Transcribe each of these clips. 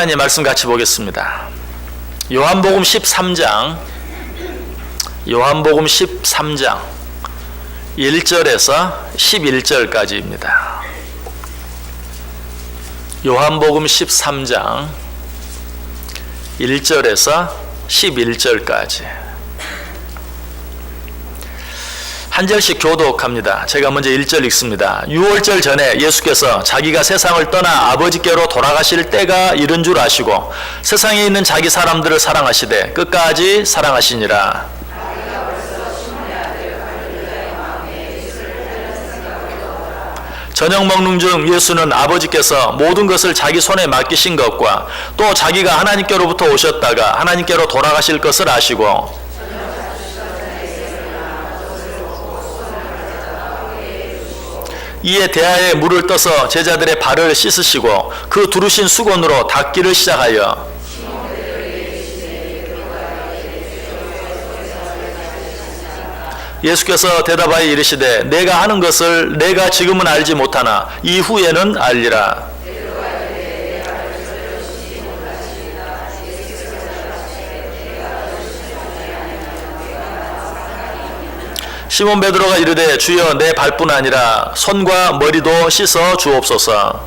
하나님의 말씀 같이 보겠습니다. 요한복음 13장 1절에서 11절까지입니다. 요한복음 13장 1절에서 11절까지 한 절씩 교독합니다. 제가 먼저 1절 읽습니다. 6월절 전에 예수께서 자기가 세상을 떠나 아버지께로 돌아가실 때가 이른 줄 아시고 세상에 있는 자기 사람들을 사랑하시되 끝까지 사랑하시니라. 저녁 먹는 중 예수는 아버지께서 모든 것을 자기 손에 맡기신 것과 또 자기가 하나님께로부터 오셨다가 하나님께로 돌아가실 것을 아시고 이에 대하에 물을 떠서 제자들의 발을 씻으시고 그 두르신 수건으로 닦기를 시작하여 예수께서 대답하여 이르시되 내가 하는 것을 내가 지금은 알지 못하나 이후에는 알리라. 시몬 베드로가 이르되 주여 내 발뿐 아니라 손과 머리도 씻어 주옵소서.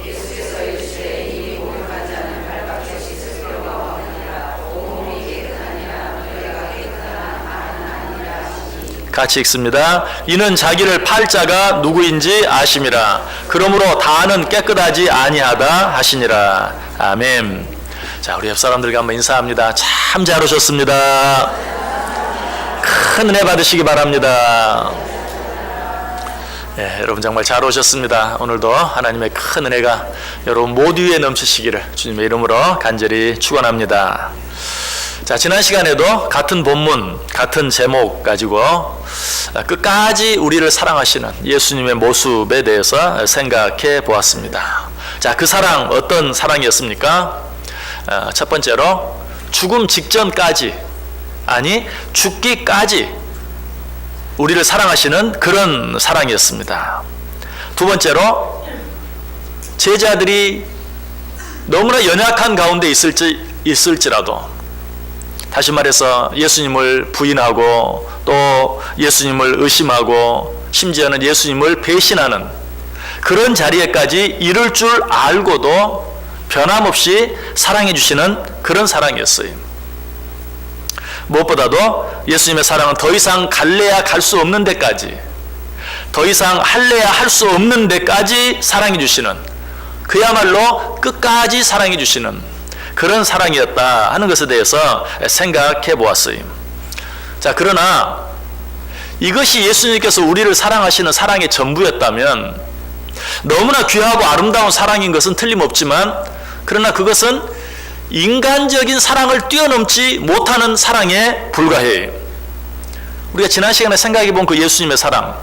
같이 읽습니다. 이는 자기를 팔 자가 누구인지 아심이라. 그러므로 다는 깨끗하지 아니하다 하시니라. 아멘. 자, 우리 옆 사람들과 한번 인사합니다. 참 잘 오셨습니다. 큰 은혜 받으시기 바랍니다. 예, 여러분 정말 잘 오셨습니다. 오늘도 하나님의 큰 은혜가 여러분 모두에 넘치시기를 주님의 이름으로 간절히 축원합니다. 자, 지난 시간에도 같은 본문, 같은 제목 가지고 끝까지 우리를 사랑하시는 예수님의 모습에 대해서 생각해 보았습니다. 자, 그 사랑 어떤 사랑이었습니까? 첫 번째로 죽음 직전까지, 아니 죽기까지 우리를 사랑하시는 그런 사랑이었습니다. 두 번째로 제자들이 너무나 연약한 가운데 있을지라도 다시 말해서 예수님을 부인하고 또 예수님을 의심하고 심지어는 예수님을 배신하는 그런 자리에까지 이를 줄 알고도 변함없이 사랑해 주시는 그런 사랑이었어요. 무엇보다도 예수님의 사랑은 더 이상 갈래야 갈 수 없는 데까지, 더 이상 할래야 할 수 없는 데까지 사랑해 주시는, 그야말로 끝까지 사랑해 주시는 그런 사랑이었다 하는 것에 대해서 생각해 보았어요. 자, 그러나 이것이 예수님께서 우리를 사랑하시는 사랑의 전부였다면 너무나 귀하고 아름다운 사랑인 것은 틀림없지만, 그러나 그것은 인간적인 사랑을 뛰어넘지 못하는 사랑에 불과해요. 우리가 지난 시간에 생각해 본 그 예수님의 사랑,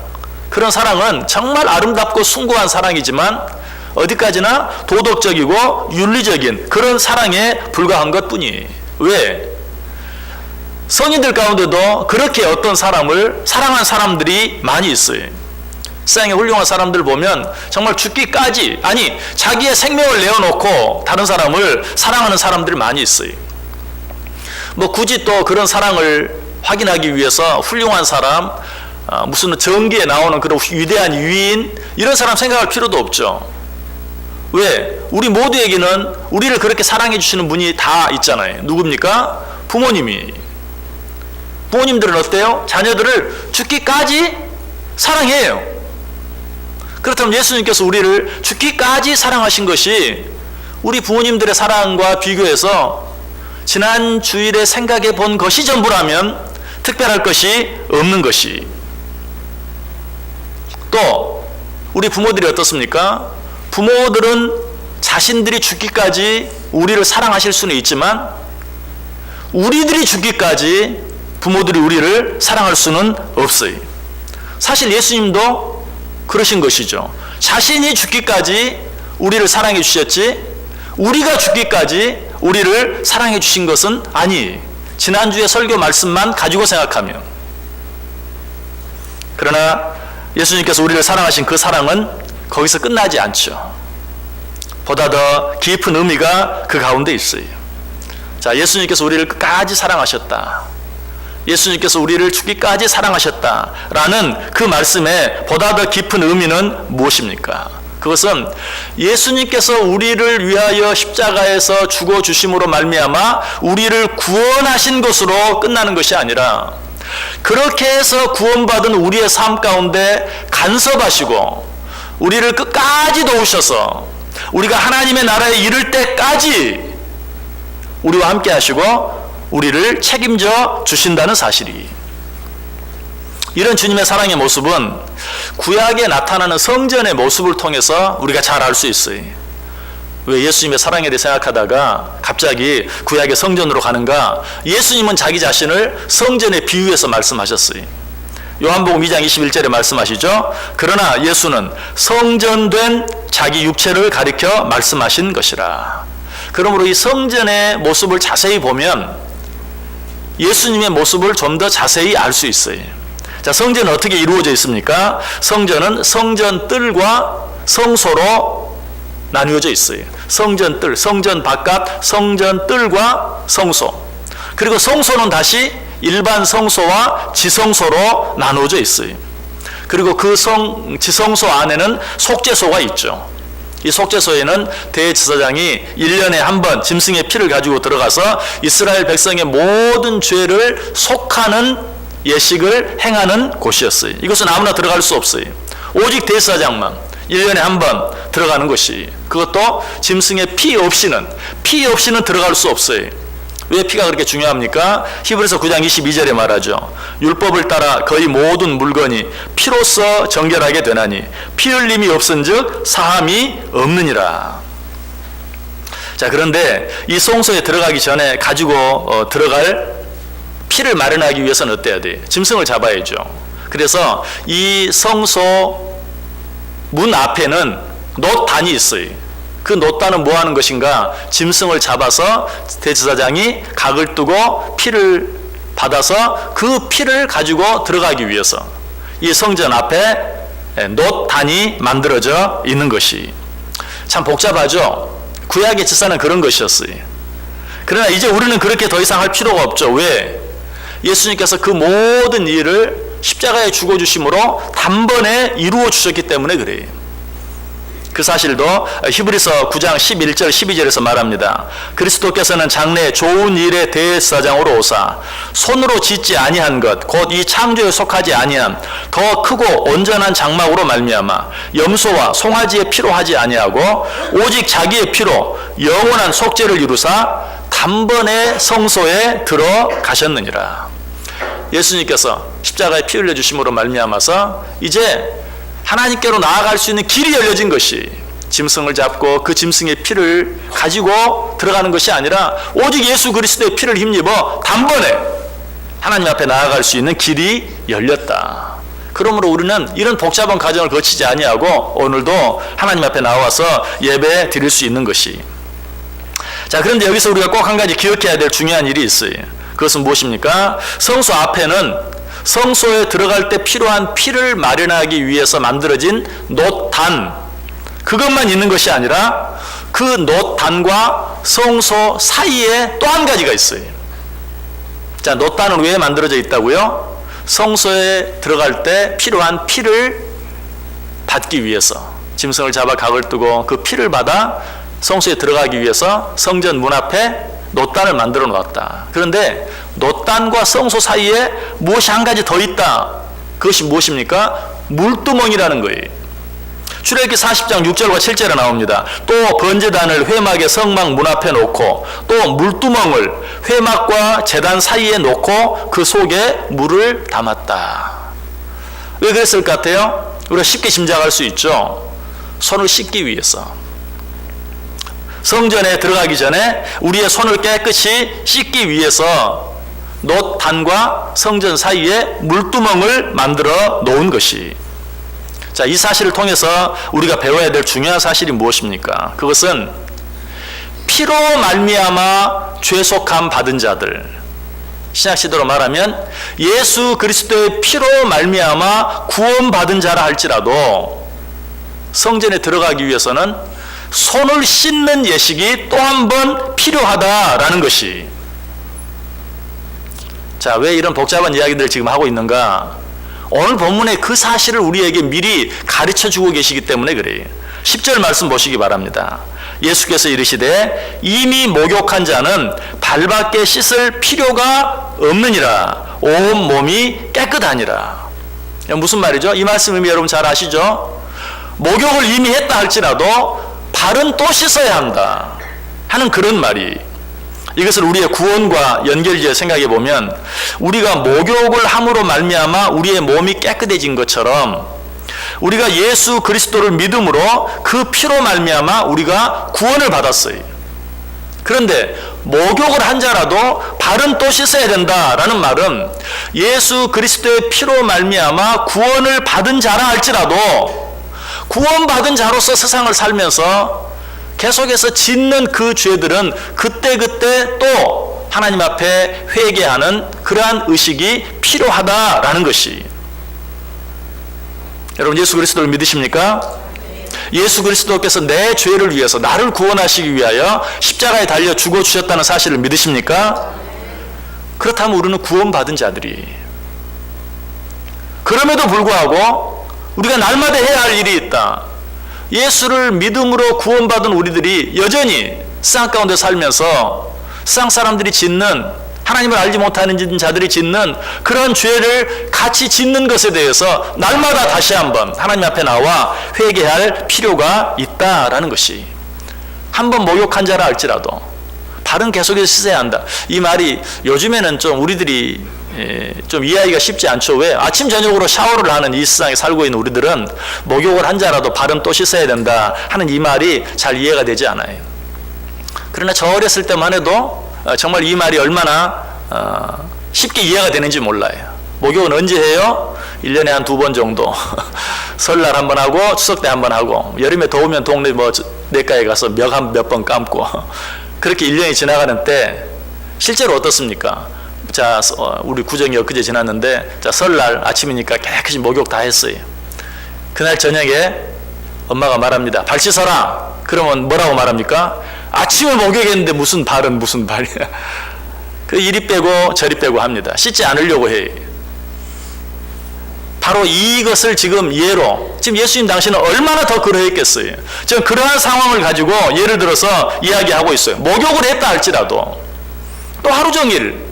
그런 사랑은 정말 아름답고 숭고한 사랑이지만 어디까지나 도덕적이고 윤리적인 그런 사랑에 불과한 것뿐이에요. 왜? 성인들 가운데도 그렇게 어떤 사람을 사랑한 사람들이 많이 있어요. 세상에 훌륭한 사람들 보면 정말 죽기까지, 아니 자기의 생명을 내어놓고 다른 사람을 사랑하는 사람들이 많이 있어요. 뭐 굳이 또 그런 사랑을 확인하기 위해서 훌륭한 사람, 무슨 전기에 나오는 그런 위대한 유인, 이런 사람 생각할 필요도 없죠. 왜? 우리 모두에게는 우리를 그렇게 사랑해 주시는 분이 다 있잖아요. 누굽니까? 부모님이. 부모님들은 어때요? 자녀들을 죽기까지 사랑해요. 그렇다면 예수님께서 우리를 죽기까지 사랑하신 것이 우리 부모님들의 사랑과 비교해서 지난 주일에 생각해 본 것이 전부라면 특별할 것이 없는 것이. 또 우리 부모들이 어떻습니까? 부모들은 자신들이 죽기까지 우리를 사랑하실 수는 있지만 우리들이 죽기까지 부모들이 우리를 사랑할 수는 없어요. 사실 예수님도 그러신 것이죠. 자신이 죽기까지 우리를 사랑해 주셨지 우리가 죽기까지 우리를 사랑해 주신 것은 아니에요. 지난주에 설교 말씀만 가지고 생각하면. 그러나 예수님께서 우리를 사랑하신 그 사랑은 거기서 끝나지 않죠. 보다 더 깊은 의미가 그 가운데 있어요. 자, 예수님께서 우리를 끝까지 사랑하셨다. 예수님께서 우리를 죽기까지 사랑하셨다라는 그 말씀에 보다 더 깊은 의미는 무엇입니까? 그것은 예수님께서 우리를 위하여 십자가에서 죽어주심으로 말미암아 우리를 구원하신 것으로 끝나는 것이 아니라, 그렇게 해서 구원받은 우리의 삶 가운데 간섭하시고 우리를 끝까지 도우셔서 우리가 하나님의 나라에 이를 때까지 우리와 함께 하시고 우리를 책임져 주신다는 사실이, 이런 주님의 사랑의 모습은 구약에 나타나는 성전의 모습을 통해서 우리가 잘 알 수 있어요. 왜 예수님의 사랑에 대해 생각하다가 갑자기 구약의 성전으로 가는가? 예수님은 자기 자신을 성전에 비유해서 말씀하셨어요. 요한복음 2장 21절에 말씀하시죠. 그러나 예수는 성전된 자기 육체를 가리켜 말씀하신 것이라. 그러므로 이 성전의 모습을 자세히 보면 예수님의 모습을 좀 더 자세히 알 수 있어요. 자, 성전은 어떻게 이루어져 있습니까? 성전은 성전 뜰과 성소로 나뉘어져 있어요. 성전 뜰, 성전 바깥, 성전 뜰과 성소. 그리고 성소는 다시 일반 성소와 지성소로 나누어져 있어요. 그리고 그 지성소 안에는 속죄소가 있죠. 이 속죄소에는 대제사장이 1년에 한 번 짐승의 피를 가지고 들어가서 이스라엘 백성의 모든 죄를 속하는 예식을 행하는 곳이었어요. 이것은 아무나 들어갈 수 없어요. 오직 대제사장만 1년에 한 번 들어가는 것이, 그것도 짐승의 피 없이는 들어갈 수 없어요. 왜 피가 그렇게 중요합니까? 히브리서 9장 22절에 말하죠. 율법을 따라 거의 모든 물건이 피로써 정결하게 되나니 피 흘림이 없은즉 사함이 없느니라. 자, 그런데 이 성소에 들어가기 전에 가지고 들어갈 피를 마련하기 위해서는 어때야 돼? 짐승을 잡아야죠. 그래서 이 성소 문 앞에는 놋단이 있어요. 그 놋단은 뭐 하는 것인가? 짐승을 잡아서 대제사장이 각을 뜨고 피를 받아서 그 피를 가지고 들어가기 위해서 이 성전 앞에 놋단이 만들어져 있는 것이 참 복잡하죠. 구약의 제사는 그런 것이었어요. 그러나 이제 우리는 그렇게 더 이상 할 필요가 없죠. 왜? 예수님께서 그 모든 일을 십자가에 죽어주심으로 단번에 이루어 주셨기 때문에 그래요. 그 사실도 히브리서 9장 11절 12절에서 말합니다. 그리스도께서는 장래 좋은 일의 대제사장으로 오사 손으로 짓지 아니한 것 곧 이 창조에 속하지 아니한 더 크고 온전한 장막으로 말미암아 염소와 송아지의 피로 하지 아니하고 오직 자기의 피로 영원한 속죄를 이루사 단번에 성소에 들어가셨느니라. 예수님께서 십자가에 피 흘려 주심으로 말미암아서 이제 하나님께로 나아갈 수 있는 길이 열려진 것이, 짐승을 잡고 그 짐승의 피를 가지고 들어가는 것이 아니라 오직 예수 그리스도의 피를 힘입어 단번에 하나님 앞에 나아갈 수 있는 길이 열렸다. 그러므로 우리는 이런 복잡한 과정을 거치지 아니하고 오늘도 하나님 앞에 나와서 예배 드릴 수 있는 것이. 자, 그런데 여기서 우리가 꼭 한 가지 기억해야 될 중요한 일이 있어요. 그것은 무엇입니까? 성소 앞에는 성소에 들어갈 때 필요한 피를 마련하기 위해서 만들어진 놋단, 그것만 있는 것이 아니라 그 놋단과 성소 사이에 또 한 가지가 있어요. 자, 놋단은 왜 만들어져 있다고요? 성소에 들어갈 때 필요한 피를 받기 위해서, 짐승을 잡아 각을 뜨고 그 피를 받아 성소에 들어가기 위해서 성전 문 앞에 놋단을 만들어 놓았다. 그런데 놋단과 성소 사이에 무엇이 한 가지 더 있다. 그것이 무엇입니까? 물두멍이라는 거예요. 출애굽기 40장 6절과 7절에 나옵니다. 또 번제단을 회막의 성막 문 앞에 놓고 또 물두멍을 회막과 제단 사이에 놓고 그 속에 물을 담았다. 왜 그랬을 것 같아요? 우리가 쉽게 짐작할 수 있죠. 손을 씻기 위해서. 성전에 들어가기 전에 우리의 손을 깨끗이 씻기 위해서 놋단과 성전 사이에 물두멍을 만들어 놓은 것이. 자, 이 사실을 통해서 우리가 배워야 될 중요한 사실이 무엇입니까? 그것은 피로 말미암아 죄속함 받은 자들, 신약 시대로 말하면 예수 그리스도의 피로 말미암아 구원받은 자라 할지라도 성전에 들어가기 위해서는 손을 씻는 예식이 또 한 번 필요하다라는 것이. 자, 왜 이런 복잡한 이야기들을 지금 하고 있는가? 오늘 본문에 그 사실을 우리에게 미리 가르쳐주고 계시기 때문에 그래요. 10절 말씀 보시기 바랍니다. 예수께서 이르시되 이미 목욕한 자는 발밖에 씻을 필요가 없느니라. 온 몸이 깨끗하니라. 무슨 말이죠? 이 말씀 의미 여러분 잘 아시죠? 목욕을 이미 했다 할지라도 발은 또 씻어야 한다 하는 그런 말이. 이것을 우리의 구원과 연결지어 생각해 보면 우리가 목욕을 함으로 말미암아 우리의 몸이 깨끗해진 것처럼 우리가 예수 그리스도를 믿음으로 그 피로 말미암아 우리가 구원을 받았어요. 그런데 목욕을 한 자라도 발은 또 씻어야 된다라는 말은 예수 그리스도의 피로 말미암아 구원을 받은 자라 할지라도 구원받은 자로서 세상을 살면서 계속해서 짓는 그 죄들은 그때그때 또 하나님 앞에 회개하는 그러한 의식이 필요하다라는 것이. 여러분 예수 그리스도를 믿으십니까? 예수 그리스도께서 내 죄를 위해서 나를 구원하시기 위하여 십자가에 달려 죽어주셨다는 사실을 믿으십니까? 그렇다면 우리는 구원받은 자들이. 그럼에도 불구하고 우리가 날마다 해야 할 일이 있다. 예수를 믿음으로 구원받은 우리들이 여전히 세상 가운데 살면서 세상 사람들이 짓는, 하나님을 알지 못하는 자들이 짓는 그런 죄를 같이 짓는 것에 대해서 날마다 다시 한번 하나님 앞에 나와 회개할 필요가 있다라는 것이. 한번 목욕한 자라 할지라도 발은 계속해서 씻어야 한다. 이 말이 요즘에는 좀 우리들이 좀 이해하기가 쉽지 않죠. 왜? 아침 저녁으로 샤워를 하는 이 세상에 살고 있는 우리들은 목욕을 한 자라도 발은 또 씻어야 된다 하는 이 말이 잘 이해가 되지 않아요. 그러나 저 어렸을 때만 해도 정말 이 말이 얼마나 쉽게 이해가 되는지 몰라요. 목욕은 언제 해요? 1년에 한 2번 정도. 설날 한번 하고 추석 때 한번 하고, 여름에 더우면 동네 내과에 가서 몇 번 감고 그렇게 1년이 지나가는 때 실제로 어떻습니까? 자, 우리 구정이 엊그제 지났는데, 자, 설날 아침이니까 깨끗이 목욕 다 했어요. 그날 저녁에 엄마가 말합니다. 발 씻어라. 그러면 뭐라고 말합니까? 아침에 목욕했는데 무슨 발은 무슨 발이야. 그 이리 빼고 저리 빼고 합니다. 씻지 않으려고 해요. 바로 이것을 지금 예로, 지금 예수님 당시는 얼마나 더 그러했겠어요. 지금 그러한 상황을 가지고 예를 들어서 이야기하고 있어요. 목욕을 했다 할지라도 또 하루 종일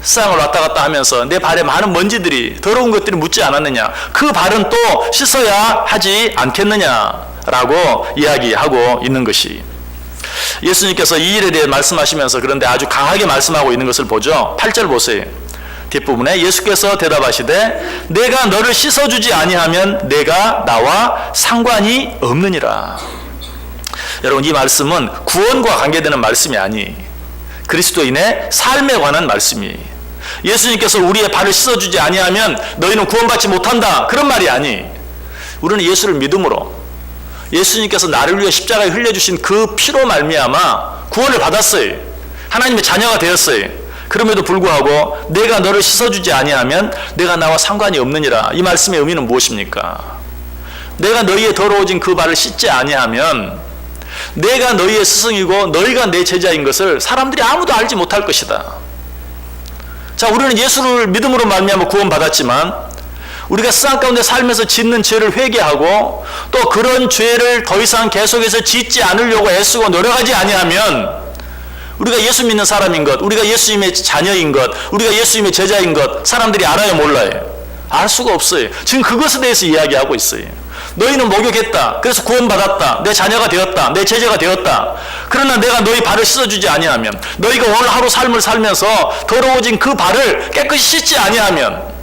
세상을 왔다 갔다 하면서 내 발에 많은 먼지들이, 더러운 것들이 묻지 않았느냐, 그 발은 또 씻어야 하지 않겠느냐라고 이야기하고 있는 것이. 예수님께서 이 일에 대해 말씀하시면서 그런데 아주 강하게 말씀하고 있는 것을 보죠. 8절 보세요. 뒷부분에 예수께서 대답하시되 내가 너를 씻어주지 아니하면 내가 나와 상관이 없느니라. 여러분 이 말씀은 구원과 관계되는 말씀이 아니, 그리스도인의 삶에 관한 말씀이에요. 예수님께서 우리의 발을 씻어주지 아니하면 너희는 구원받지 못한다, 그런 말이 아니. 우리는 예수를 믿음으로 예수님께서 나를 위해 십자가에 흘려주신 그 피로 말미암아 구원을 받았어요. 하나님의 자녀가 되었어요. 그럼에도 불구하고 내가 너를 씻어주지 아니하면 내가 나와 상관이 없느니라. 이 말씀의 의미는 무엇입니까? 내가 너희의 더러워진 그 발을 씻지 아니하면 내가 너희의 스승이고 너희가 내 제자인 것을 사람들이 아무도 알지 못할 것이다. 자, 우리는 예수를 믿음으로 말미암아 구원받았지만 우리가 세상 가운데 살면서 짓는 죄를 회개하고 또 그런 죄를 더 이상 계속해서 짓지 않으려고 애쓰고 노력하지 아니하면 우리가 예수 믿는 사람인 것, 우리가 예수님의 자녀인 것, 우리가 예수님의 제자인 것 사람들이 알아요, 몰라요? 알 수가 없어요. 지금 그것에 대해서 이야기하고 있어요. 너희는 목욕했다. 그래서 구원받았다. 내 자녀가 되었다. 내 제자가 되었다. 그러나 내가 너희 발을 씻어주지 아니하면, 너희가 오늘 하루 삶을 살면서 더러워진 그 발을 깨끗이 씻지 아니하면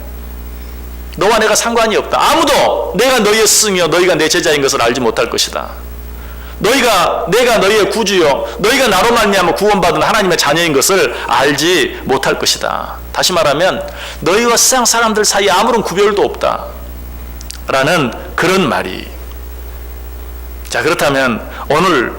너와 내가 상관이 없다. 아무도 내가 너희의 스승이요 너희가 내 제자인 것을 알지 못할 것이다. 내가 너희의 구주요 너희가 나로 말미암아 구원받은 하나님의 자녀인 것을 알지 못할 것이다. 다시 말하면 너희와 세상 사람들 사이에 아무런 구별도 없다 라는 그런 말이. 자, 그렇다면 오늘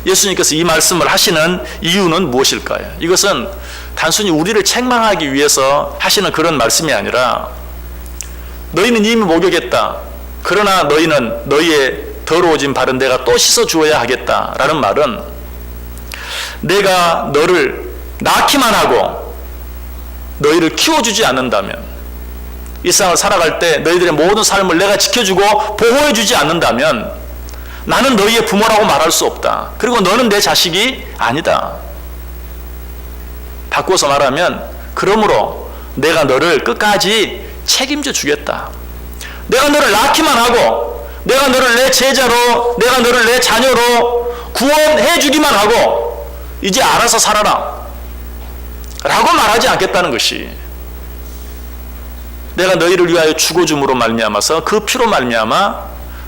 예수님께서 이 말씀을 하시는 이유는 무엇일까요? 이것은 단순히 우리를 책망하기 위해서 하시는 그런 말씀이 아니라, 너희는 이미 목욕했다. 그러나 너희는 너희의 더러워진 발은 내가 또 씻어 주어야 하겠다라는 말은 내가 너를 낳기만 하고 너희를 키워주지 않는다면, 이 세상을 살아갈 때 너희들의 모든 삶을 내가 지켜주고 보호해주지 않는다면 나는 너희의 부모라고 말할 수 없다. 그리고 너는 내 자식이 아니다. 바꿔서 말하면, 그러므로 내가 너를 끝까지 책임져 주겠다. 내가 너를 낳기만 하고, 내가 너를 내 제자로, 내가 너를 내 자녀로 구원해 주기만 하고 이제 알아서 살아라 라고 말하지 않겠다는 것이, 내가 너희를 위하여 죽어줌으로 말미암아서 그 피로 말미암아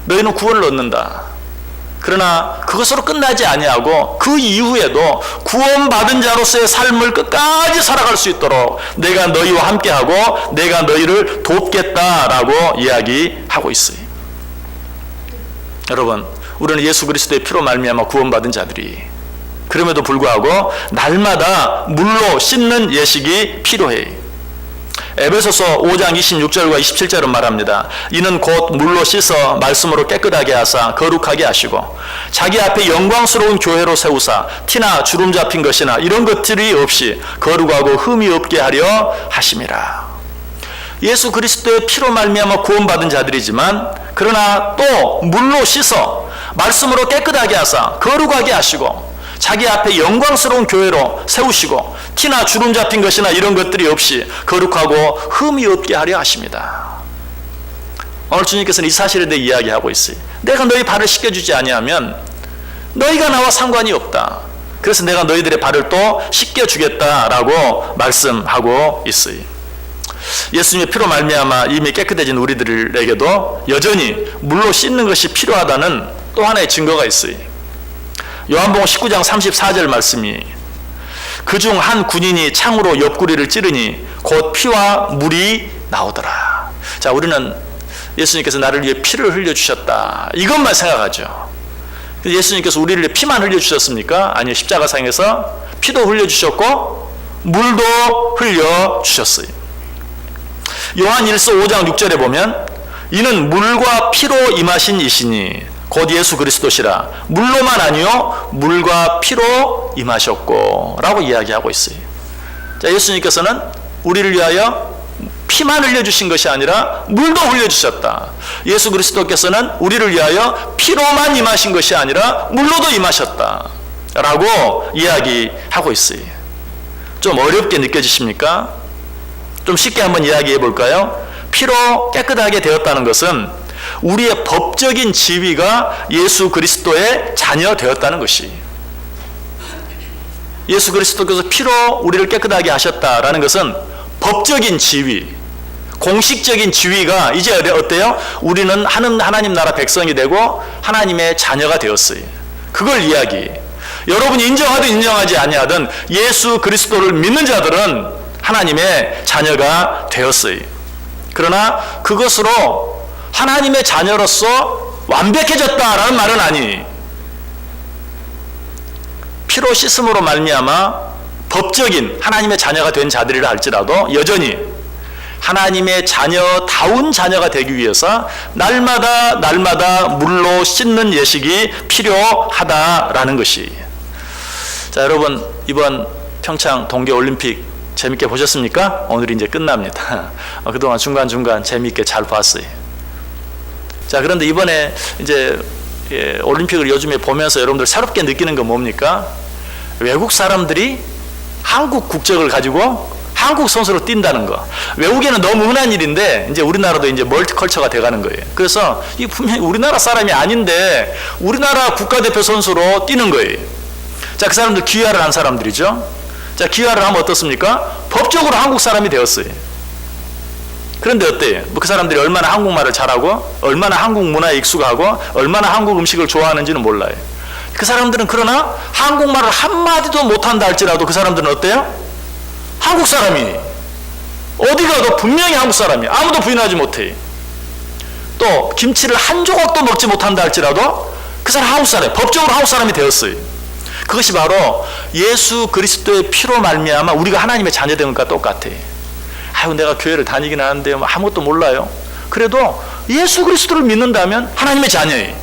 너희는 구원을 얻는다. 그러나 그것으로 끝나지 아니하고 그 이후에도 구원받은 자로서의 삶을 끝까지 살아갈 수 있도록 내가 너희와 함께하고 내가 너희를 돕겠다라고 이야기하고 있어요. 여러분, 우리는 예수 그리스도의 피로 말미암아 구원받은 자들이, 그럼에도 불구하고 날마다 물로 씻는 예식이 필요해. 에베소서 5장 26절과 27절은 말합니다. 이는 곧 물로 씻어 말씀으로 깨끗하게 하사 거룩하게 하시고 자기 앞에 영광스러운 교회로 세우사 티나 주름 잡힌 것이나 이런 것들이 없이 거룩하고 흠이 없게 하려 하심이라. 예수 그리스도의 피로 말미암아 구원받은 자들이지만, 그러나 또 물로 씻어 말씀으로 깨끗하게 하사 거룩하게 하시고 자기 앞에 영광스러운 교회로 세우시고 티나 주름 잡힌 것이나 이런 것들이 없이 거룩하고 흠이 없게 하려 하십니다. 오늘 주님께서는 이 사실에 대해 이야기하고 있어요. 내가 너희 발을 씻겨주지 아니하면 너희가 나와 상관이 없다. 그래서 내가 너희들의 발을 또 씻겨주겠다라고 말씀하고 있어요. 예수님의 피로 말미암아 이미 깨끗해진 우리들에게도 여전히 물로 씻는 것이 필요하다는 또 하나의 증거가 있어요. 요한복음 19장 34절 말씀이, 그중 한 군인이 창으로 옆구리를 찌르니 곧 피와 물이 나오더라. 자, 우리는 예수님께서 나를 위해 피를 흘려주셨다, 이것만 생각하죠. 예수님께서 우리를 위해 피만 흘려주셨습니까? 아니요, 십자가상에서 피도 흘려주셨고 물도 흘려주셨어요. 요한 1서 5장 6절에 보면, 이는 물과 피로 임하신 이시니 곧 예수 그리스도시라. 물로만 아니요 물과 피로 임하셨고 라고 이야기하고 있어요. 자, 예수님께서는 우리를 위하여 피만 흘려주신 것이 아니라 물도 흘려주셨다. 예수 그리스도께서는 우리를 위하여 피로만 임하신 것이 아니라 물로도 임하셨다 라고 이야기하고 있어요. 좀 어렵게 느껴지십니까? 좀 쉽게 한번 이야기해 볼까요? 피로 깨끗하게 되었다는 것은 우리의 법적인 지위가 예수 그리스도의 자녀 되었다는 것이, 예수 그리스도께서 피로 우리를 깨끗하게 하셨다라는 것은 법적인 지위, 공식적인 지위가 이제 어때요? 우리는 하나님 나라 백성이 되고 하나님의 자녀가 되었어요. 그걸 이야기. 여러분이 인정하든 인정하지 아니하든 예수 그리스도를 믿는 자들은 하나님의 자녀가 되었어요. 그러나 그것으로 하나님의 자녀로서 완벽해졌다라는 말은 아니, 피로 씻음으로 말미암아 법적인 하나님의 자녀가 된 자들이라 할지라도 여전히 하나님의 자녀다운 자녀가 되기 위해서 날마다 물로 씻는 예식이 필요하다라는 것이. 자, 여러분, 이번 평창 동계올림픽 재밌게 보셨습니까? 오늘이 이제 끝납니다. 그동안 중간중간 재밌게 잘 봤어요. 자, 그런데 이번에 이제 올림픽을 요즘에 보면서 여러분들 새롭게 느끼는 건 뭡니까? 외국 사람들이 한국 국적을 가지고 한국 선수로 뛴다는 거. 외국에는 너무 흔한 일인데 이제 우리나라도 이제 멀티컬처가 돼가는 거예요. 그래서 이 분명히 우리나라 사람이 아닌데 우리나라 국가대표 선수로 뛰는 거예요. 자, 그 사람들 귀화를 한 사람들이죠. 자, 귀화를 하면 어떻습니까? 법적으로 한국 사람이 되었어요. 그런데 어때요? 그 사람들이 얼마나 한국말을 잘하고 얼마나 한국 문화에 익숙하고 얼마나 한국 음식을 좋아하는지는 몰라요. 그 사람들은 그러나 한국말을 한마디도 못한다 할지라도 그 사람들은 어때요? 한국 사람이. 어디 가도 분명히 한국 사람이. 아무도 부인하지 못해. 또 김치를 한 조각도 먹지 못한다 할지라도 그 사람 한국 사람, 법적으로 한국 사람이 되었어요. 그것이 바로 예수 그리스도의 피로 말미암아 우리가 하나님의 자녀된 것과 똑같아. 아유, 내가 교회를 다니긴 하는데 아무것도 몰라요. 그래도 예수 그리스도를 믿는다면 하나님의 자녀예요.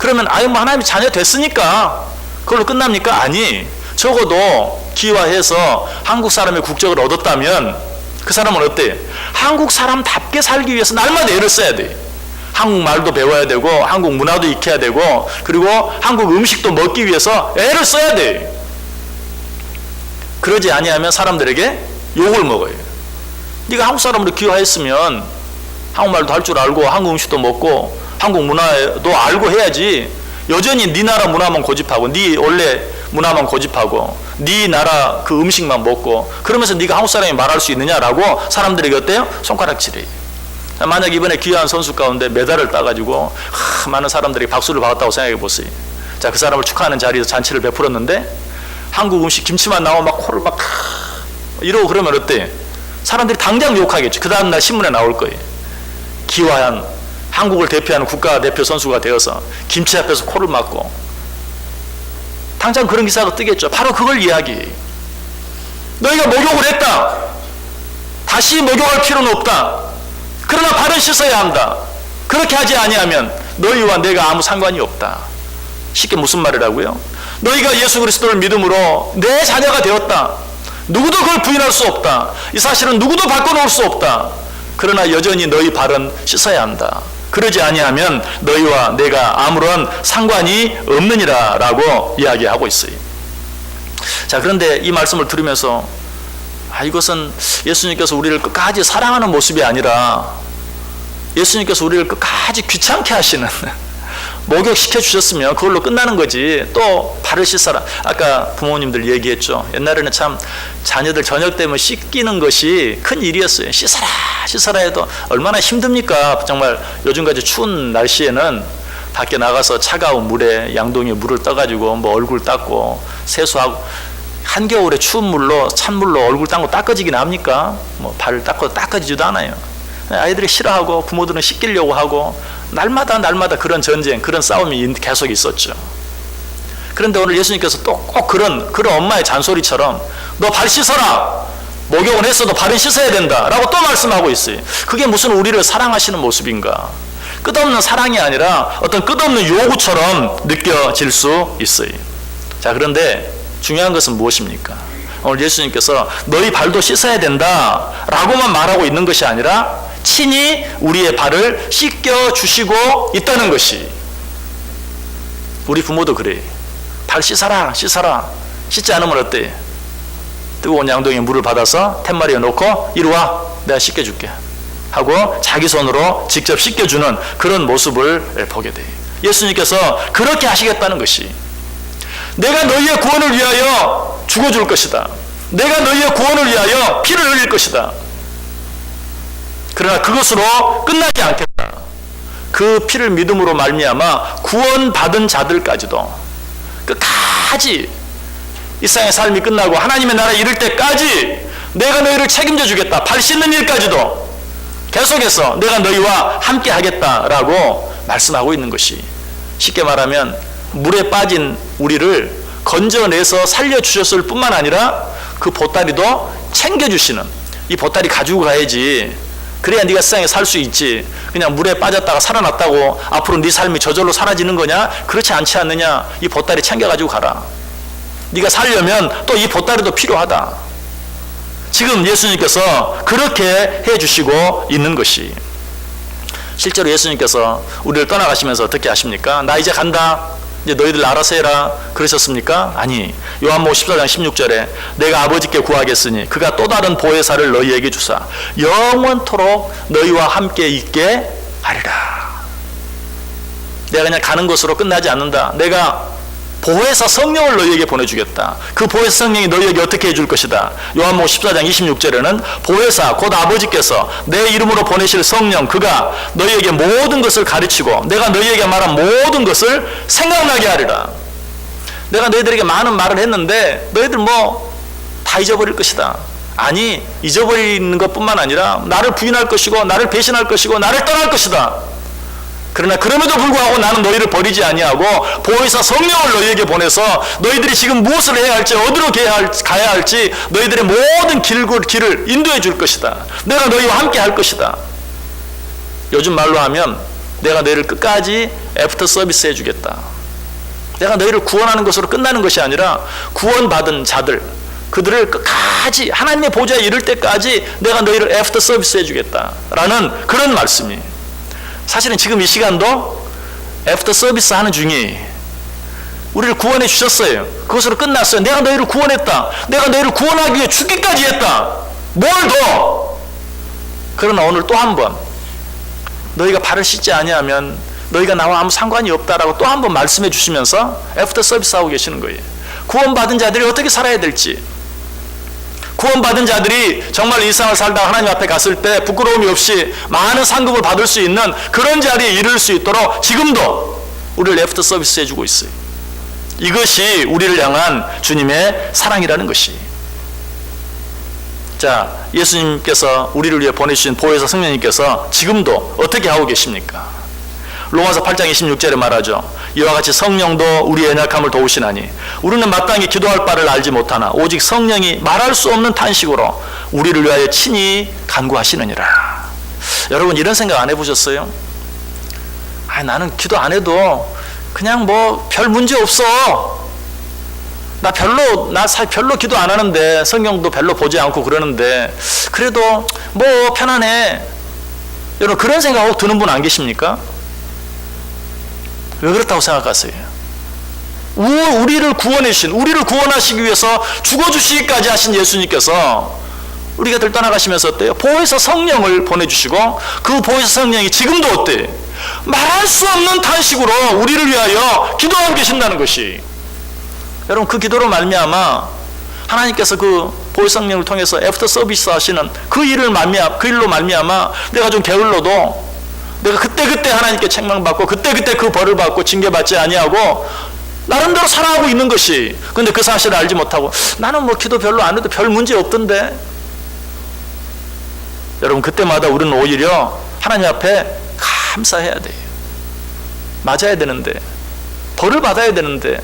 그러면 아유 뭐 하나님이 자녀 됐으니까 그걸로 끝납니까? 아니, 적어도 기화해서 한국 사람의 국적을 얻었다면 그 사람은 어때? 한국 사람답게 살기 위해서 날마다 애를 써야 돼. 한국말도 배워야 되고 한국 문화도 익혀야 되고 그리고 한국 음식도 먹기 위해서 애를 써야 돼. 그러지 아니하면 사람들에게 욕을 먹어요. 네가 한국 사람으로 기화했으면 한국말도 할 줄 알고 한국 음식도 먹고 한국 문화도 알고 해야지. 여전히 네 나라 문화만 고집하고 네 원래 문화만 고집하고 네 나라 그 음식만 먹고 그러면서 네가 한국 사람이 말할 수 있느냐라고 사람들에게 어때요? 손가락질이에요. 만약 이번에 귀한 선수 가운데 메달을 따가지고 많은 사람들이 박수를 받았다고 생각해 보세요. 자, 그 사람을 축하하는 자리에서 잔치를 베풀었는데 한국 음식 김치만 나오면 막 코를 막 이러고 그러면 어때? 사람들이 당장 욕하겠죠. 그 다음날 신문에 나올 거예요. 기화한 한국을 대표하는 국가대표 선수가 되어서 김치 앞에서 코를 막고 당장 그런 기사가 뜨겠죠. 바로 그걸 이야기해요. 너희가 목욕을 했다. 다시 목욕할 필요는 없다. 그러나 발은 씻어야 한다. 그렇게 하지 아니하면 너희와 내가 아무 상관이 없다. 쉽게 무슨 말이라고요? 너희가 예수 그리스도를 믿음으로 내 자녀가 되었다. 누구도 그걸 부인할 수 없다. 이 사실은 누구도 바꿔놓을 수 없다. 그러나 여전히 너희 발은 씻어야 한다. 그러지 아니하면 너희와 내가 아무런 상관이 없느니라 라고 이야기하고 있어요. 자, 그런데 이 말씀을 들으면서 이것은 예수님께서 우리를 끝까지 사랑하는 모습이 아니라 예수님께서 우리를 끝까지 귀찮게 하시는 목욕시켜 주셨으면 그걸로 끝나는 거지. 또 발을 씻어라. 아까 부모님들 얘기했죠. 옛날에는 참 자녀들 저녁 되면 씻기는 것이 큰 일이었어요. 씻어라 씻어라 해도 얼마나 힘듭니까? 정말 요즘까지 추운 날씨에는 밖에 나가서 차가운 물에 양동이에 물을 떠가지고 뭐 얼굴 닦고 세수하고 한겨울에 추운 물로 찬물로 얼굴 닦고 닦아지긴 합니까? 뭐 발을 닦고 닦아지지도 않아요. 아이들이 싫어하고 부모들은 씻기려고 하고 날마다 그런 전쟁, 그런 싸움이 계속 있었죠. 그런데 오늘 예수님께서 또 꼭 그런 엄마의 잔소리처럼 너 발 씻어라. 목욕은 했어도 발은 씻어야 된다 라고 또 말씀하고 있어요. 그게 무슨 우리를 사랑하시는 모습인가? 끝없는 사랑이 아니라 어떤 끝없는 요구처럼 느껴질 수 있어요. 자, 그런데 중요한 것은 무엇입니까? 오늘 예수님께서 너희 발도 씻어야 된다 라고만 말하고 있는 것이 아니라 친히 우리의 발을 씻겨주시고 있다는 것이. 우리 부모도 그래. 발 씻어라 씻어라. 씻지 않으면 어때? 뜨거운 양동이에 물을 받아서 툇마리에 놓고 이리 와 내가 씻겨줄게 하고 자기 손으로 직접 씻겨주는 그런 모습을 보게 돼요. 예수님께서 그렇게 하시겠다는 것이. 내가 너희의 구원을 위하여 죽어줄 것이다. 내가 너희의 구원을 위하여 피를 흘릴 것이다. 그러나 그것으로 끝나지 않겠다. 그 피를 믿음으로 말미암아 구원받은 자들까지도 끝까지 이 세상의 삶이 끝나고 하나님의 나라에 이를 때까지 내가 너희를 책임져 주겠다. 발 씻는 일까지도 계속해서 내가 너희와 함께 하겠다라고 말씀하고 있는 것이. 쉽게 말하면 물에 빠진 우리를 건져내서 살려주셨을 뿐만 아니라 그 보따리도 챙겨주시는, 이 보따리 가지고 가야지 그래야 네가 세상에 살 수 있지. 그냥 물에 빠졌다가 살아났다고 앞으로 네 삶이 저절로 사라지는 거냐? 그렇지 않지 않느냐? 이 보따리 챙겨가지고 가라. 네가 살려면 또 이 보따리도 필요하다. 지금 예수님께서 그렇게 해주시고 있는 것이. 실제로 예수님께서 우리를 떠나가시면서 어떻게 하십니까? 나 이제 간다. 이제 너희들 알아서 해라. 그러셨습니까? 아니, 요한복음 14장 16절에 내가 아버지께 구하겠으니 그가 또 다른 보혜사를 너희에게 주사 영원토록 너희와 함께 있게 하리라. 내가 그냥 가는 것으로 끝나지 않는다. 내가 보혜사 성령을 너희에게 보내주겠다. 그 보혜사 성령이 너희에게 어떻게 해줄 것이다. 요한복음 14장 26절에는 보혜사 곧 아버지께서 내 이름으로 보내실 성령, 그가 너희에게 모든 것을 가르치고 내가 너희에게 말한 모든 것을 생각나게 하리라. 내가 너희들에게 많은 말을 했는데 너희들 뭐 다 잊어버릴 것이다. 아니, 잊어버리는 것뿐만 아니라 나를 부인할 것이고 나를 배신할 것이고 나를 떠날 것이다. 그러나 그럼에도 불구하고 나는 너희를 버리지 아니하고 보혜사 성령을 너희에게 보내서 너희들이 지금 무엇을 해야 할지, 어디로 가야 할지 너희들의 모든 길을 인도해 줄 것이다. 내가 너희와 함께 할 것이다. 요즘 말로 하면 내가 너희를 끝까지 애프터 서비스 해주겠다. 내가 너희를 구원하는 것으로 끝나는 것이 아니라 구원받은 자들, 그들을 끝까지 하나님의 보좌에 이를 때까지 내가 너희를 애프터 서비스 해주겠다 라는 그런 말씀이, 사실은 지금 이 시간도 애프터 서비스 하는 중이에요. 우리를 구원해 주셨어요. 그것으로 끝났어요. 내가 너희를 구원했다. 내가 너희를 구원하기 위해 죽기까지 했다. 뭘 더? 그러나 오늘 또 한 번 너희가 발을 씻지 아니하면 너희가 나와 아무 상관이 없다라고 또 한 번 말씀해 주시면서 애프터 서비스 하고 계시는 거예요. 구원받은 자들이 어떻게 살아야 될지, 구원받은 자들이 정말 이 세상을 살다가 하나님 앞에 갔을 때 부끄러움이 없이 많은 상급을 받을 수 있는 그런 자리에 이를 수 있도록 지금도 우리를 애프터 서비스 해주고 있어요. 이것이 우리를 향한 주님의 사랑이라는 것이. 자, 예수님께서 우리를 위해 보내주신 보혜사 성령님께서 지금도 어떻게 하고 계십니까? 로마서 8장 26절에 말하죠. 이와 같이 성령도 우리의 연약함을 도우시나니 우리는 마땅히 기도할 바를 알지 못하나 오직 성령이 말할 수 없는 탄식으로 우리를 위하여 친히 간구하시느니라. 여러분, 이런 생각 안 해보셨어요? 나는 기도 안 해도 그냥 뭐 별 문제 없어. 나 별로 기도 안 하는데, 성경도 별로 보지 않고 그러는데 그래도 뭐 편안해. 여러분, 그런 생각하고 드는 분 안 계십니까? 왜 그렇다고 생각하세요? 우리를 우리를 구원하시기 위해서 죽어주시기까지 하신 예수님께서 우리 곁을 떠나가시면서 어때요? 보혜사 성령을 보내주시고 그 보혜사 성령이 지금도 어때요? 말할 수 없는 탄식으로 우리를 위하여 기도하고 계신다는 것이. 여러분, 그 기도로 말미암아 하나님께서 그 보혜사 성령을 통해서 애프터 서비스 하시는 그 일로 말미암아 내가 좀 게을러도 내가 그때 하나님께 책망받고 그때 그 벌을 받고 징계받지 아니하고 나름대로 살아가고 있는 것이. 근데 그 사실을 알지 못하고 나는 뭐 기도 별로 안 해도 별 문제 없던데. 여러분, 그때마다 우리는 오히려 하나님 앞에 감사해야 돼요. 맞아야 되는데, 벌을 받아야 되는데,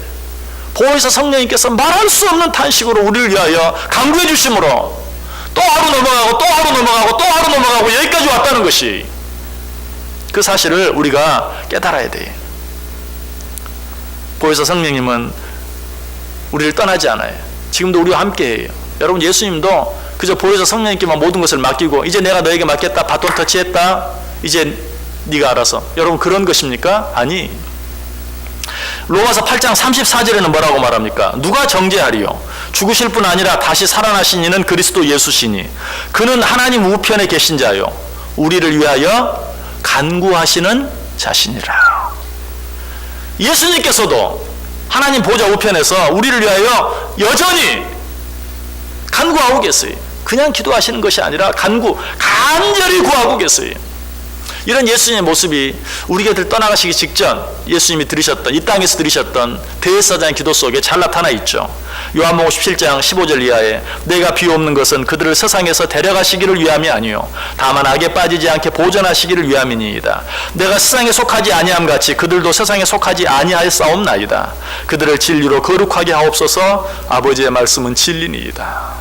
보혜사 성령님께서 말할 수 없는 탄식으로 우리를 위하여 간구해 주심으로 또 하루 넘어가고 여기까지 왔다는 것이, 그 사실을 우리가 깨달아야 돼요. 보혜사 성령님은 우리를 떠나지 않아요. 지금도 우리와 함께해요. 여러분, 예수님도 그저 보혜사 성령님께만 모든 것을 맡기고 이제 내가 너에게 맡겼다, 바톤 터치했다, 이제 네가 알아서. 여러분, 그런 것입니까? 아니. 로마서 8장 34절에는 뭐라고 말합니까? 누가 정죄하리요? 죽으실 뿐 아니라 다시 살아나신 이는 그리스도 예수시니 그는 하나님 우편에 계신 자요 우리를 위하여 간구하시는 자신이라. 예수님께서도 하나님 보좌 우편에서 우리를 위하여 여전히 간구하고 계세요. 그냥 기도하시는 것이 아니라 간절히 구하고 계세요. 이런 예수님의 모습이 우리 곁을 떠나가시기 직전 예수님이 들으셨던, 이 땅에서 들으셨던 대제사장의 기도 속에 잘 나타나 있죠. 요한복음 17장 15절 이하에 내가 비옵는 것은 그들을 세상에서 데려가시기를 위함이 아니요 다만 악에 빠지지 않게 보존하시기를 위함이니이다. 내가 세상에 속하지 아니함 같이 그들도 세상에 속하지 아니하였사옵나이다. 그들을 진리로 거룩하게 하옵소서. 아버지의 말씀은 진리니이다.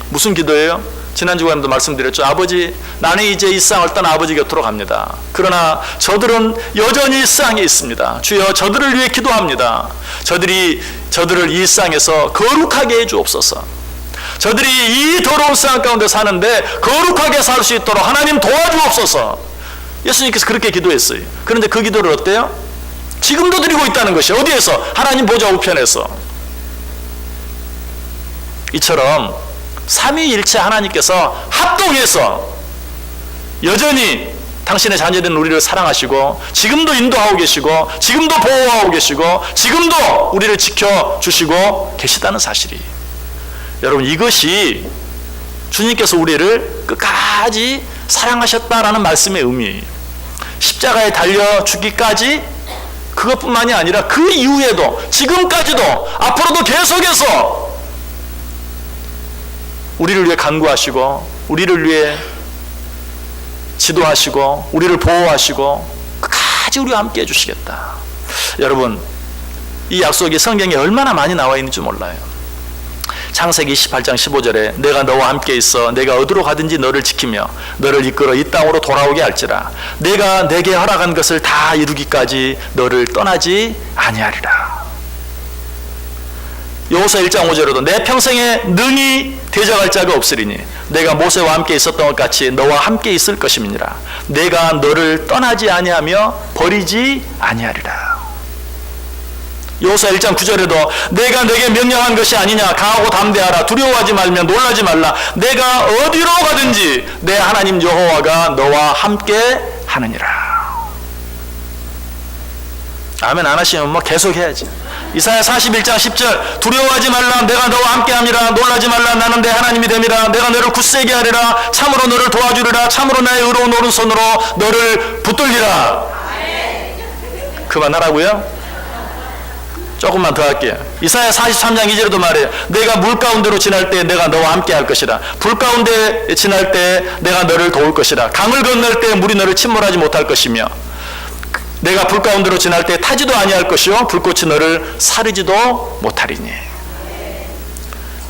무슨 기도예요? 지난 주간에도 말씀드렸죠. 아버지, 나는 이제 이 세상을 떠나 아버지 곁으로 갑니다. 그러나 저들은 여전히 이 세상에 있습니다. 주여, 저들을 위해 기도합니다. 저들을 이 세상에서 거룩하게 해주옵소서. 저들이 이 더러운 세상 가운데 사는데 거룩하게 살 수 있도록 하나님 도와주옵소서. 예수님께서 그렇게 기도했어요. 그런데 그 기도를 어때요? 지금도 드리고 있다는 것이. 어디에서? 하나님 보좌 우편에서. 이처럼 삼위일체 하나님께서 합동해서 여전히 당신의 자녀된 우리를 사랑하시고 지금도 인도하고 계시고 지금도 보호하고 계시고 지금도 우리를 지켜주시고 계시다는 사실이, 여러분, 이것이 주님께서 우리를 끝까지 사랑하셨다라는 말씀의 의미. 십자가에 달려 죽기까지, 그것뿐만이 아니라 그 이후에도 지금까지도 앞으로도 계속해서 우리를 위해 간구하시고 우리를 위해 지도하시고 우리를 보호하시고 끝까지 우리와 함께 해주시겠다. 여러분, 이 약속이 성경에 얼마나 많이 나와 있는지 몰라요. 창세기 28장 15절에 내가 너와 함께 있어 내가 어디로 가든지 너를 지키며 너를 이끌어 이 땅으로 돌아오게 할지라 내가 내게 허락한 것을 다 이루기까지 너를 떠나지 아니하리라. 여호수아 1장 5절에도 내 평생에 능히 대적할 자가 없으리니 내가 모세와 함께 있었던 것 같이 너와 함께 있을 것임이니라. 내가 너를 떠나지 아니하며 버리지 아니하리라. 여호수아 1장 9절에도 내가 내게 명령한 것이 아니냐 강하고 담대하라 두려워하지 말며 놀라지 말라 내가 어디로 가든지 내 하나님 여호와가 너와 함께 하느니라. 아멘 안 하시면 뭐 계속 해야지. 이사야 41장 10절 두려워하지 말라 내가 너와 함께함이라 놀라지 말라 나는 내 하나님이 됨이라 내가 너를 굳세게 하리라 참으로 너를 도와주리라 참으로 나의 의로운 오른손으로 너를 붙들리라. 그만하라고요? 조금만 더 할게요. 이사야 43장 2절에도 말해요. 내가 물 가운데로 지날 때 내가 너와 함께 할 것이라 불 가운데 지날 때 내가 너를 도울 것이라 강을 건널 때 물이 너를 침몰하지 못할 것이며 내가 불 가운데로 지날 때 타지도 아니할 것이요 불꽃이 너를 사르지도 못하리니.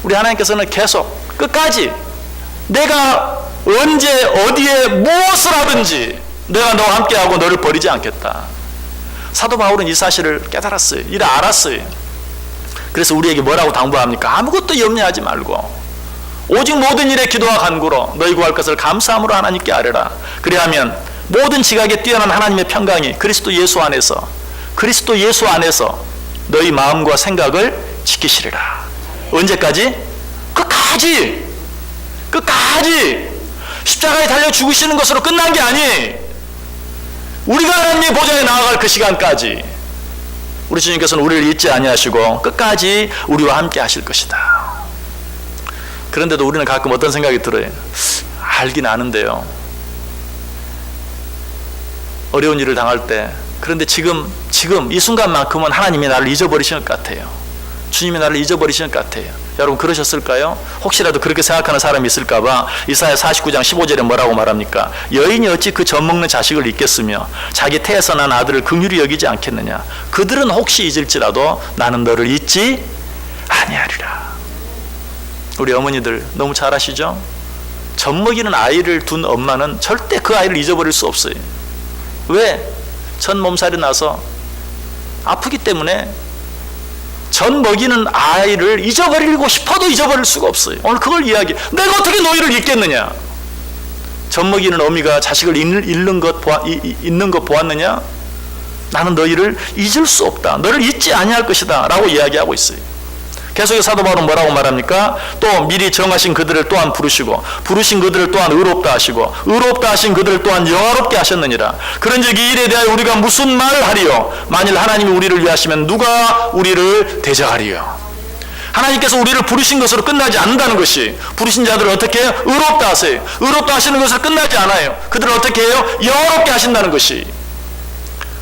우리 하나님께서는 계속 끝까지 내가 언제 어디에 무엇을 하든지 내가 너와 함께하고 너를 버리지 않겠다. 사도 바울은 이 사실을 깨달았어요. 이를 알았어요. 그래서 우리에게 뭐라고 당부합니까? 아무것도 염려하지 말고 오직 모든 일에 기도와 간구로 너희 구할 것을 감사함으로 하나님께 아뢰라. 그리하면 모든 지각에 뛰어난 하나님의 평강이 그리스도 예수 안에서 너희 마음과 생각을 지키시리라. 언제까지? 끝까지 십자가에 달려 죽으시는 것으로 끝난 게 아니. 우리가 하나님의 보좌에 나아갈 그 시간까지 우리 주님께서는 우리를 잊지 아니하시고 끝까지 우리와 함께 하실 것이다. 그런데도 우리는 가끔 어떤 생각이 들어요. 알긴 아는데요. 어려운 일을 당할 때 그런데 지금 이 순간만큼은 하나님이 나를 잊어버리시는 것 같아요. 주님이 나를 잊어버리시는 것 같아요. 여러분 그러셨을까요? 혹시라도 그렇게 생각하는 사람이 있을까봐 이사야 49장 15절에 뭐라고 말합니까? 여인이 어찌 그 젖먹는 자식을 잊겠으며 자기 태에서 난 아들을 긍휼히 여기지 않겠느냐. 그들은 혹시 잊을지라도 나는 너를 잊지 아니하리라. 우리 어머니들 너무 잘 아시죠? 젖먹이는 아이를 둔 엄마는 절대 그 아이를 잊어버릴 수 없어요. 왜? 전 몸살이 나서 아프기 때문에 전 먹이는 아이를 잊어버리고 싶어도 잊어버릴 수가 없어요. 오늘 그걸 이야기해. 내가 어떻게 너희를 잊겠느냐? 전 먹이는 어미가 자식을 잊는 것 보았느냐? 나는 너희를 잊을 수 없다. 너를 잊지 아니할 것이다 라고 이야기하고 있어요. 계속해서 사도 바울은 뭐라고 말합니까? 또 미리 정하신 그들을 또한 부르시고 부르신 그들을 또한 의롭다 하시고 의롭다 하신 그들을 또한 영화롭게 하셨느니라. 그런즉 이 일에 대하여 우리가 무슨 말을 하리요? 만일 하나님이 우리를 위하시면 누가 우리를 대적하리요? 하나님께서 우리를 부르신 것으로 끝나지 않는다는 것이 부르신 자들을 어떻게 해요? 의롭다 하세요. 의롭다 하시는 것으로 끝나지 않아요. 그들을 어떻게 해요? 영화롭게 하신다는 것이.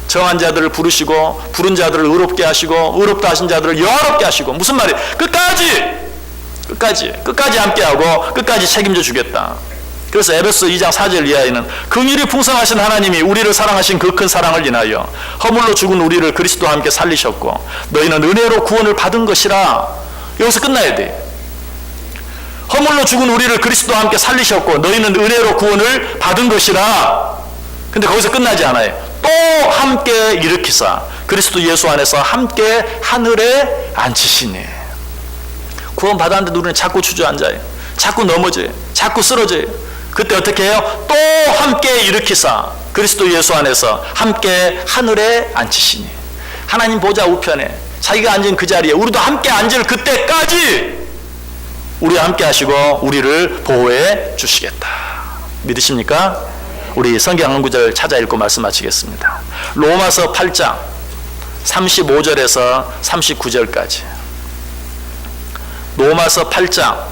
정한 자들을 부르시고 부른 자들을 의롭게 하시고 의롭다 하신 자들을 영화롭게 하시고. 무슨 말이에요? 끝까지 함께하고 끝까지 책임져 주겠다. 그래서 에베소 2장 4절 이하에는 긍휼이 풍성하신 하나님이 우리를 사랑하신 그 큰 사랑을 인하여 허물로 죽은 우리를 그리스도와 함께 살리셨고 너희는 은혜로 구원을 받은 것이라. 여기서 끝나야 돼. 허물로 죽은 우리를 그리스도와 함께 살리셨고 너희는 은혜로 구원을 받은 것이라. 근데 거기서 끝나지 않아요. 또 함께 일으키사 그리스도 예수 안에서 함께 하늘에 앉히시니. 구원 받았는데 우리는 자꾸 주저앉아요. 자꾸 넘어져요. 자꾸 쓰러져요. 그때 어떻게 해요? 또 함께 일으키사 그리스도 예수 안에서 함께 하늘에 앉히시니. 하나님 보좌 우편에 자기가 앉은 그 자리에 우리도 함께 앉을 그때까지 우리와 함께 하시고 우리를 보호해 주시겠다. 믿으십니까? 우리 성경 한 구절 찾아 읽고 말씀 마치겠습니다. 로마서 8장 35절에서 39절까지. 로마서 8장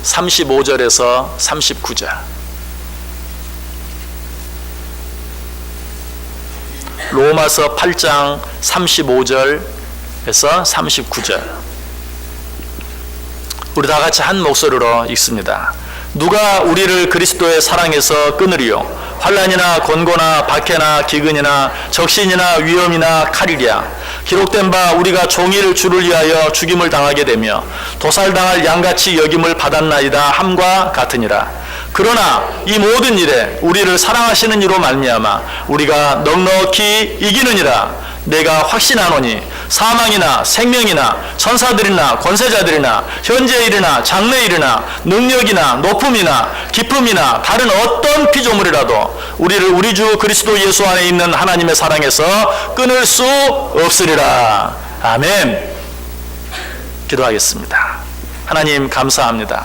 35절에서 39절. 로마서 8장 35절에서 39절. 우리 다 같이 한 목소리로 읽습니다. 누가 우리를 그리스도의 사랑에서 끊으리요? 환난이나 곤고나 박해나 기근이나 적신이나 위험이나 칼이랴 기록된 바 우리가 종일 주를 위하여 죽임을 당하게 되며 도살당할 양같이 여김을 받았나이다 함과 같으니라. 그러나 이 모든 일에 우리를 사랑하시는 이로 말미암아 우리가 넉넉히 이기느니라. 내가 확신하노니 사망이나 생명이나 천사들이나 권세자들이나 현재 일이나 장래 일이나 능력이나 높음이나 기쁨이나 다른 어떤 피조물이라도 우리를 우리 주 그리스도 예수 안에 있는 하나님의 사랑에서 끊을 수 없으리라. 아멘. 기도하겠습니다. 하나님 감사합니다.